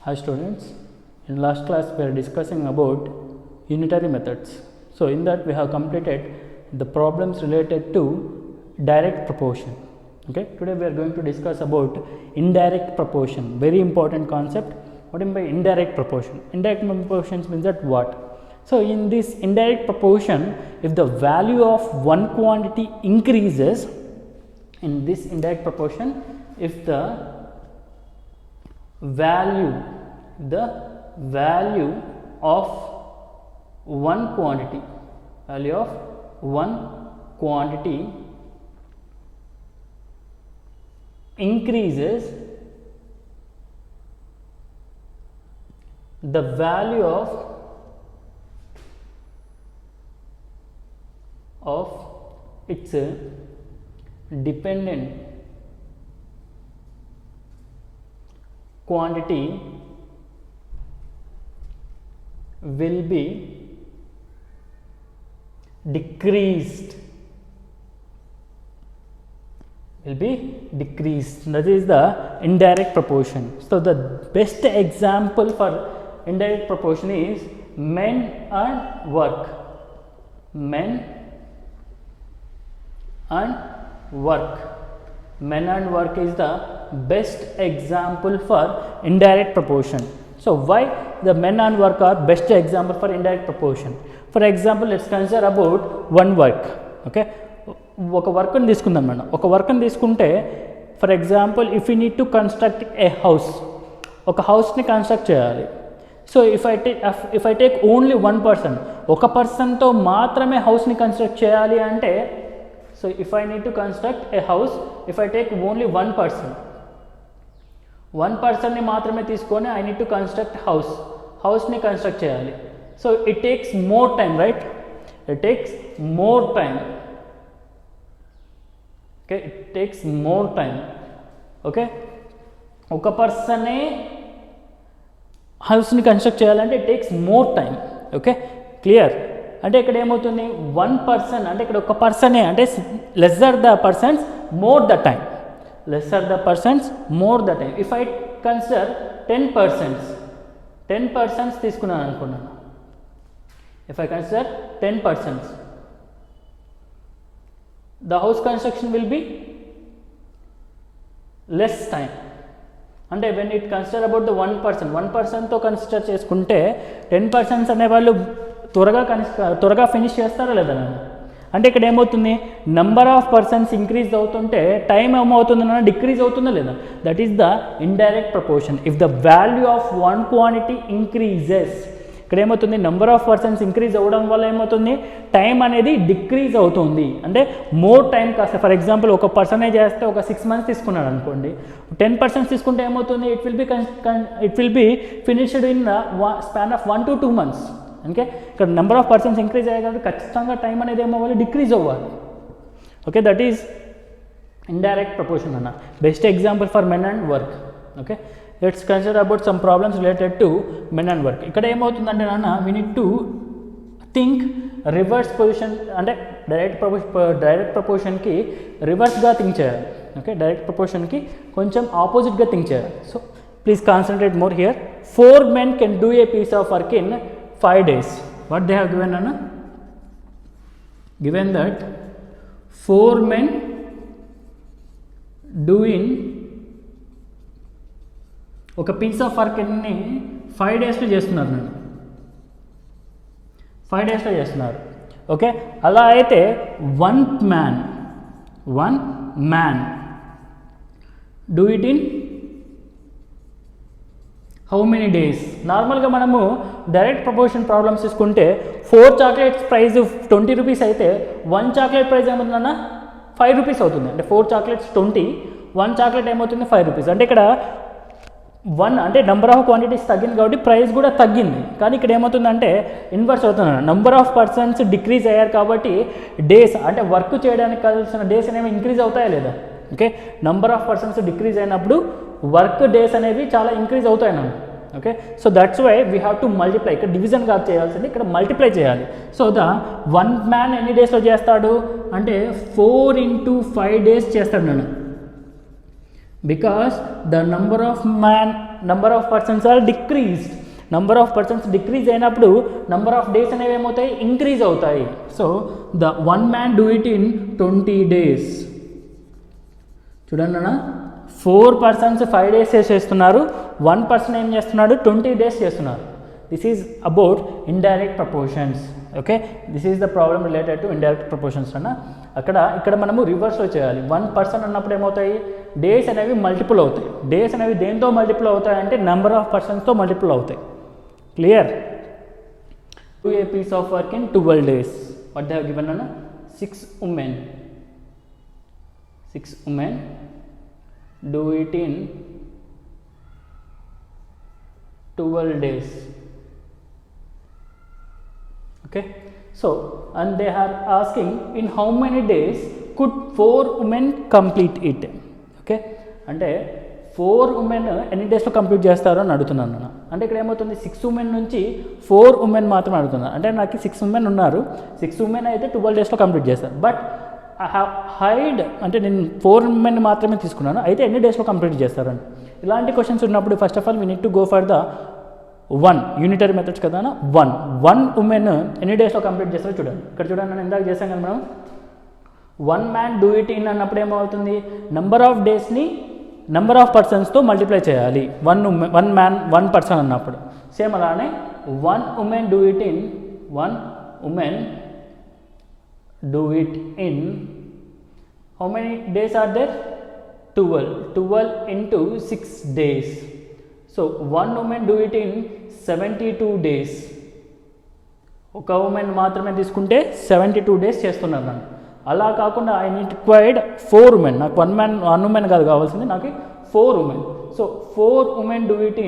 Hi students, in last class we are discussing about unitary methods. So in that we have completed the problems related to direct proportion. Okay, today we are going to discuss about indirect proportion, very important concept. What do you mean by indirect proportion? Indirect proportions means that what? So in this indirect proportion, if the value of one quantity increases, in this indirect proportion, if the value of one quantity increases, the value of its dependent quantity will be decreased. That is the indirect proportion. So the best example for indirect proportion is men and work. Men and work is the best example for indirect proportion. So why the men and work are best example for indirect proportion? For example, let's consider about one work. Okay, ఒక work ని తీసుకుందాం మనం. ఒక work ని తీసుకుంటే for example if you need to construct a house, ఒక హౌస్ని construct చేయాలి. So if I take only one person, ఒక పర్సన్తో మాత్రమే హౌస్ని కన్స్ట్రక్ట్ చేయాలి అంటే, so if I need to construct a house, if I take only one పర్సన్ని మాత్రమే తీసుకొని ఐ నీడ్ టు కన్స్ట్రక్ట్ హౌస్ని కన్స్ట్రక్ట్ చేయాలి. So it takes more time, right? It takes more time. Okay, it takes more time. Okay, ఒక పర్సనే హౌస్ని construct చేయాలంటే it takes more time. Okay, clear? అంటే ఇక్కడ ఏమవుతుంది, వన్ పర్సన్ అంటే ఇక్కడ ఒక పర్సనే, అంటే lesser the persons more the time. If I consider 10 persons తీసుకున్నాను అనుకున్నాను. If I consider 10 persons, the house construction will be less time. అంటే when it consider about the one personతో కన్సిడర్ చేసుకుంటే 10 persons అనే వాళ్ళు త్వరగా ఫినిష్ చేస్తారా లేదా? అంటే ఇక్కడ ఏమవుతుంది, నెంబర్ ఆఫ్ పర్సన్స్ ఇంక్రీజ్ అవుతుంటే టైం ఏమవుతుందన్నా డిక్రీజ్ అవుతుందా లేదా? That is the indirect proportion. If the value of one quantity increases, ఇక్కడ ఏమవుతుంది, నెంబర్ ఆఫ్ పర్సన్స్ ఇంక్రీజ్ అవ్వడం వల్ల ఏమవుతుంది, టైం అనేది డిక్రీజ్ అవుతుంది. అంటే మోర్ టైం కాస్త, ఫర్ ఎగ్జాంపుల్ ఒక పర్సనే చేస్తే ఒక 6 months తీసుకున్నాడు అనుకోండి, 10 persons తీసుకుంటే ఏమవుతుంది, it will be finished in span of 1 to 2 months. Okay, ఇక్కడ నెంబర్ ఆఫ్ పర్సన్స్ ఇంక్రీజ్ అయ్యాయి కాబట్టి ఖచ్చితంగా టైం అనేది ఏమవ్వాలి, డిక్రీజ్ అవ్వాలి. Okay, that is indirect proportion అన్న. Best example for men and work. Okay, let's consider about some problems related to men and work. ఇక్కడ ఏమవుతుందంటే నాన్న, we need to think reverse position, అంటే డైరెక్ట్ ప్రపోర్షన్కి రివర్స్గా థింక్ చేయాలి. Okay, direct ప్రపోర్షన్కి కొంచెం ఆపోజిట్గా థింక్ చేయాలి. So please concentrate more here. 4 men can do a piece of work in 5 days. What they have given, Anna? Given that 4 men doing ఒక piece of work ని 5 daysలో చేస్తున్నారు. నేను 5 daysలో చేస్తున్నారు. ఓకే, అలా అయితే one man do it in how many days? నార్మల్గా మనము direct proportion problems తీసుకుంటే 4 chocolates ప్రైస్ 20 rupees అయితే 1 chocolate ప్రైస్ ఏమవుతుందన్న 5 rupees అవుతుంది. అంటే 4 chocolates 20, 1 chocolate ఏమవుతుంది 5 rupees. అంటే ఇక్కడ 1 అంటే నెంబర్ ఆఫ్ క్వాంటిటీస్ తగ్గింది కాబట్టి ప్రైస్ కూడా తగ్గింది. కానీ ఇక్కడ ఏమవుతుందంటే ఇన్వర్స్ అవుతుంది, నెంబర్ ఆఫ్ పర్సన్స్ డిక్రీజ్ అయ్యారు కాబట్టి డేస్, అంటే వర్క్ చేయడానికి కావాల్సిన డేస్ అనేవి ఇంక్రీజ్ అవుతాయా లేదా? Okay, number of persons decrease అయినప్పుడు వర్క్ డేస్ అనేవి చాలా ఇంక్రీజ్ అవుతాయి అన్న. Okay, so that's why we have to multiply. ఇక్కడ డివిజన్ కాదు చేయాల్సింది, ఇక్కడ మల్టిప్లై చేయాలి. సో ద వన్ మ్యాన్ ఎన్ని డేస్లో చేస్తాడు అంటే 4 into 5 days చేస్తాడు నేను. because the number of number of persons are decreased. Number of persons decrease అయినప్పుడు నెంబర్ ఆఫ్ డేస్ అనేవి ఏమవుతాయి, ఇంక్రీజ్ అవుతాయి. So the 1 man do it in 20 days. చూడండి అన్న, 4 persons 5 days చేస్తున్నారు, 1 person ఏం చేస్తున్నాడు 20 days చేస్తున్నారు. This is about indirect proportions. Okay, this is the problem related to indirect proportions అన్న. ఇక్కడ మనము రివర్స్లో చేయాలి. 1 person అన్నప్పుడు ఏమవుతాయి, డేస్ అనేవి మల్టిపుల్ అవుతాయి. డేస్ అనేవి దేంతో మల్టిపుల్ అవుతాయి అంటే నెంబర్ ఆఫ్ పర్సన్స్తో మల్టిపుల్ అవుతాయి. Clear? Do a piece of work in 12 days. What they have given అన్న, 6 women do it in 12 days. Okay, so and they are asking in how many days could 4 women complete it. Okay, అంటే 4 women ఎన్ని డేస్లో complete చేస్తారో అని అడుగుతున్నాను నేను. అంటే ఇక్కడ ఏమవుతుంది, 6 women నుంచి 4 women మాత్రం అడుగుతున్నాను. అంటే నాకు 6 women ఉన్నారు, 6 women అయితే 12 daysలో కంప్లీట్ చేస్తారు. బట్ ఐ హ్యావ్ హైడ్ అంటే నేను 4 women మాత్రమే తీసుకున్నాను, అయితే ఎన్ని డేస్లో కంప్లీట్ చేస్తారని. ఇలాంటి క్వశ్చన్స్ ఉన్నప్పుడు first of all we need to go for the 1 unitary methods కదా. 1 women ఎన్ని డేస్లో కంప్లీట్ చేస్తారో చూడండి. ఇక్కడ చూడండి, నేను ఇందాక చేశాను కదా మనం, 1 man డూ ఇట్ ఇన్ అన్నప్పుడు ఏమవుతుంది, నెంబర్ ఆఫ్ డేస్ని నెంబర్ ఆఫ్ పర్సన్స్తో మల్టిప్లై చేయాలి. 1 man 1 person అన్నప్పుడు. సేమ్ అలానే 1 woman do it in how many days are there? 12 into 6 days. So 1 woman do it in 72 days. ఒక ఉమెన్ మాత్రమే తీసుకుంటే 72 days చేస్తున్నాను నన్ను. అలా కాకుండా ఐ నీడ్ రిక్వైర్డ్ 4 women. నాకు 1 woman కాదు కావాల్సింది, నాకు 4 women. So 4 women do it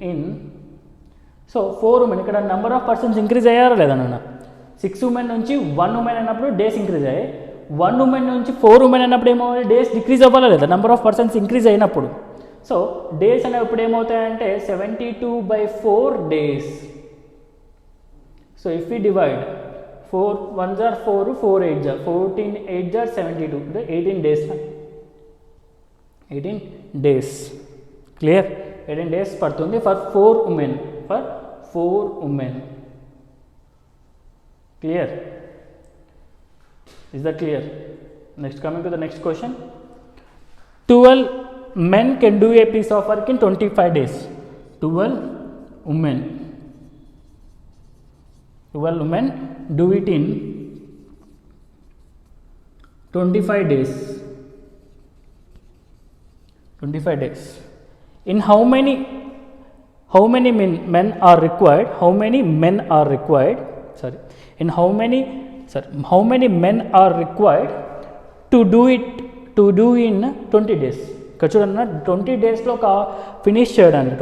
in so 4 women. ఇక్కడ నెంబర్ ఆఫ్ పర్సన్స్ ఇంక్రీజ్ అయ్యారా లేదా నాన్న? 6 women నుంచి 1 woman అయినప్పుడు డేస్ ఇంక్రీజ్ అయ్యాయి. 1 woman నుంచి 4 women అయినప్పుడు ఏమవుతుంది, డేస్ డిక్రీజ్ అవ్వాలా లేదా? నెంబర్ ఆఫ్ పర్సన్స్ ఇంక్రీజ్ అయినప్పుడు. సో డేస్ అనేవి ఇప్పుడు ఏమవుతాయంటే 72 by 4 days. So if we divide 4 1s are 4, 4 8s are 14, 8s are 72, 18 days. 18 days. Clear? 18 days పడుతుంది for 4 women. Clear? Is that clear? Next, coming to the next question. 12 men can do a piece of work in 25 days. 12 women do it in 25 days. 25 days. In how many men are required? How many men are required? Sorry. In how many men are required to do in 20 days? ఇక్కడ చూడన్నా 20 daysలో finish చేయడానికి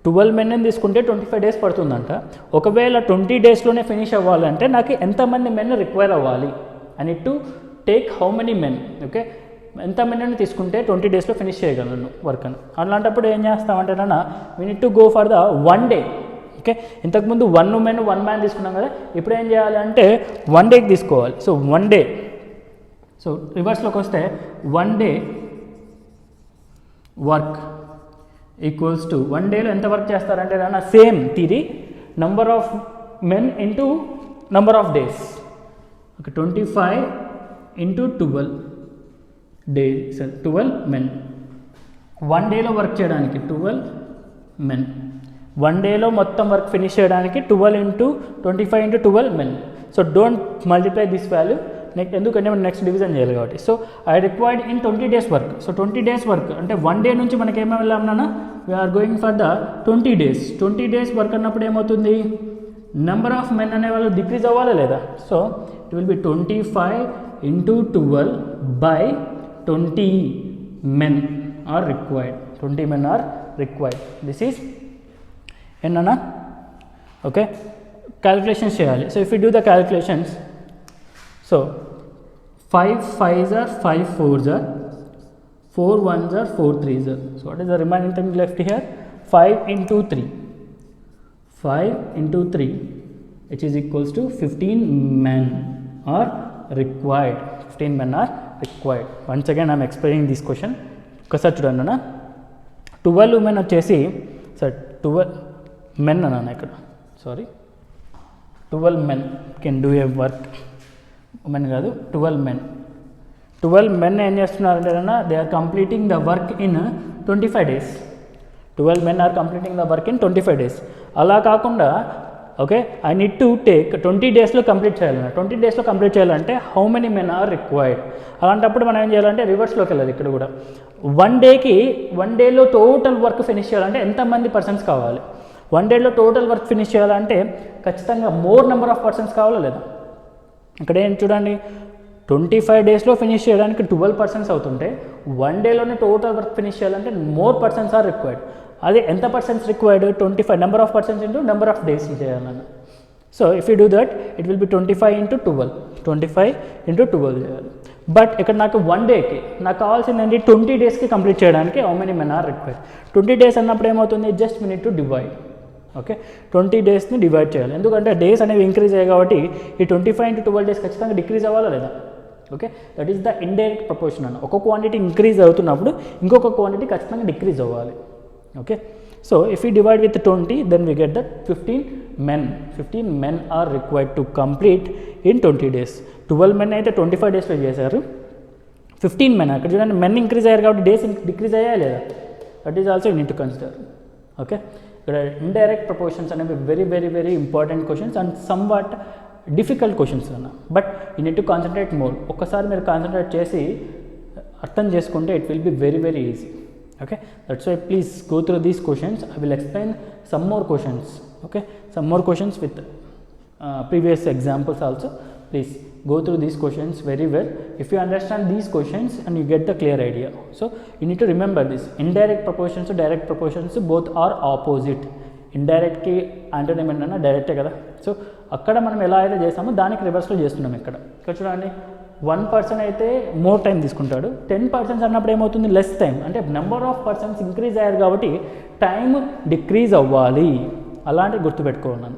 12 men తీసుకుంటే 25 days పడుతుందంట. ఒకవేళ 20 daysలోనే finish అవ్వాలంటే నాకు ఎంతమంది men require అవ్వాలి? I need to take how many men. Okay, ఎంత మెన్ని తీసుకుంటే 20 daysలో ఫినిష్ చేయగలను వర్క్ అని. అలాంటప్పుడు ఏం చేస్తామంటే నాన్న, we need to go for the 1 day. Okay, ఇంతకుముందు 1 woman 1 man తీసుకున్నాం కదా, ఇప్పుడు ఏం చేయాలి అంటే 1 day తీసుకోవాలి. So 1 day. సో రివర్స్లోకి వస్తే 1 day వర్క్ ఈక్వల్స్ టు 1 dayలో ఎంత వర్క్ చేస్తారంటే నాన్న, same theory, number of men into number of days. Okay, 25 into 12 days, 12 men. 1 dayలో వర్క్ చేయడానికి 12 men. 1 dayలో మొత్తం వర్క్ ఫినిష్ చేయడానికి 12 into 25 into 12 men. So don't multiply this value, ఎందుకంటే మనం నెక్స్ట్ డివిజన్ చేయాలి కాబట్టి. So I required in 20 days work. సో 20 days work అంటే 1 day నుంచి మనకి ఏమేమి వెళ్ళాం నాన్న, we are going for the 20 days. 20 days work అన్నప్పుడు ఏమవుతుంది, నెంబర్ ఆఫ్ మెన్ అనే వాళ్ళు డిక్రీజ్ అవ్వాలా లేదా? So it will be 25 into 12 by 20 men are required. 20 men are required. This is enna. Okay, calculations cheyali. So if we do the calculations, so 5 5s are 5 4s are 4 1s are 4 3s are. So what is the remaining thing left here? 5 into 3. 5 into 3, which is equals to 15 men are required. 15 men are required. Once again I'm explaining this question. ఒకసారి చూడండి అన్న, 12 women వచ్చేసి, sir 12 men అన్న ఇక్కడ, sorry 12 men can do a work. Women కాదు, 12 men. 12 men ఏం చేస్తున్నారంటే అన్న, they are completing the work in 25 days. 12 men are completing the work in 25 days. అలా కాకుండా okay, I need to take 20 daysలో కంప్లీట్ చేయాలన్నా. 20 daysలో కంప్లీట్ చేయాలంటే how many men are required. అలాంటప్పుడు మనం ఏం చేయాలంటే రివర్స్లోకి వెళ్ళాలి. ఇక్కడ కూడా 1 డేలో టోటల్ వర్క్ ఫినిష్ చేయాలంటే ఎంతమంది పర్సన్స్ కావాలి? 1 డేలో టోటల్ వర్క్ ఫినిష్ చేయాలంటే ఖచ్చితంగా మోర్ నెంబర్ ఆఫ్ పర్సన్స్ కావాలా లేదా? ఇక్కడ ఏం చూడండి, 25 daysలో ఫినిష్ చేయడానికి 12 persons అవుతుంటే 1 డేలోనే టోటల్ వర్క్ ఫినిష్ చేయాలంటే మోర్ పర్సన్స్ ఆర్ రిక్వైర్డ్. అదే ఎంత persons required? 25 number of persons into number of days చేయాలన్న. So if you do that it will be 25 × 12. 25 × 12 చేయాలి. బట్ ఇక్కడ నాకు 1 డేకి నాకు కావాల్సిందండి 20 daysకి కంప్లీట్ చేయడానికి how many men are required. 20 days అన్నప్పుడు ఏమవుతుంది, just we need to divide. Okay, 20 daysని డివైడ్ చేయాలి. ఎందుకంటే డేస్ అనేవి ఇంక్రీజ్ అయ్యాయి కాబట్టి ఈ 25 × 12 days ఖచ్చితంగా డిక్రీజ్ అవ్వాలా లేదా? Okay, that is the indirect proportion అన్న. ఒక క్వాంటిటీ ఇంక్రీజ్ అవుతున్నప్పుడు ఇంకొక క్వాంటిటీ ఖచ్చితంగా డిక్రీజ్ అవ్వాలి. Okay, so if you divide with 20 then we get that 15 men are required to complete in 20 days. 12 men అయితే 25 daysలో చేశారు. 15 men అక్కడ చూడండి, మెన్ ఇంక్రీజ్ అయ్యారు కాబట్టి డేస్ డిక్రీజ్ అయ్యాయా లేదా? That is also you need to consider. Okay, ఇక్కడ indirect proportions అనేవి very very very important questions and somewhat difficult questions అన్న. But you need to concentrate more. ఒక్కసారి మీరు కాన్సన్ట్రేట్ చేసి అర్థం చేసుకుంటే it will be very very easy. Okay, that's why please go through these questions. I will explain some more questions. Okay, some more questions with previous examples also. Please go through these questions very well. If you understand these questions and you get the clear idea, so you need to remember this: indirect proportions to direct proportions both are opposite. Indirect కి antonym ఏంటన్నా డైరెక్టే కదా. So అక్కడ మనం ఎలా అయితే చేసామో దానికి రివర్స్లో చేస్తున్నాం. ఇక్కడ చూడండి, 1 person అయితే మోర్ టైం తీసుకుంటాడు. 10 persons అన్నప్పుడు ఏమవుతుంది, లెస్ టైం. అంటే నెంబర్ ఆఫ్ పర్సన్స్ ఇంక్రీజ్ అయ్యారు కాబట్టి టైం డిక్రీజ్ అవ్వాలి. అలాంటి గుర్తుపెట్టుకోన్నాను.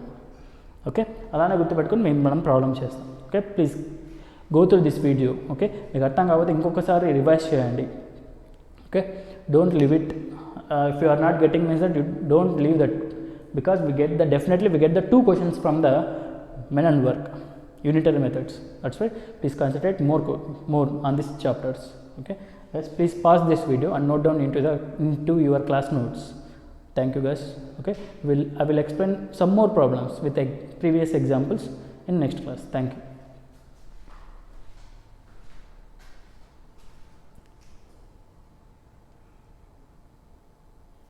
ఓకే, అలానే గుర్తుపెట్టుకుని మనం ప్రాబ్లమ్ చేస్తాం. Okay, please go through this video. Okay, మీకు అర్థం కాకపోతే ఇంకొకసారి రివైజ్ చేయండి. Okay, don't leave it. If you are not getting means that, you don't leave that, because definitely we get the 2 questions from the men and work unitary methods. That's why please concentrate more on these chapters. Okay guys, please pause this video and note down into your class notes. Thank you guys. Okay, I will explain some more problems with previous examples in next class. Thank you.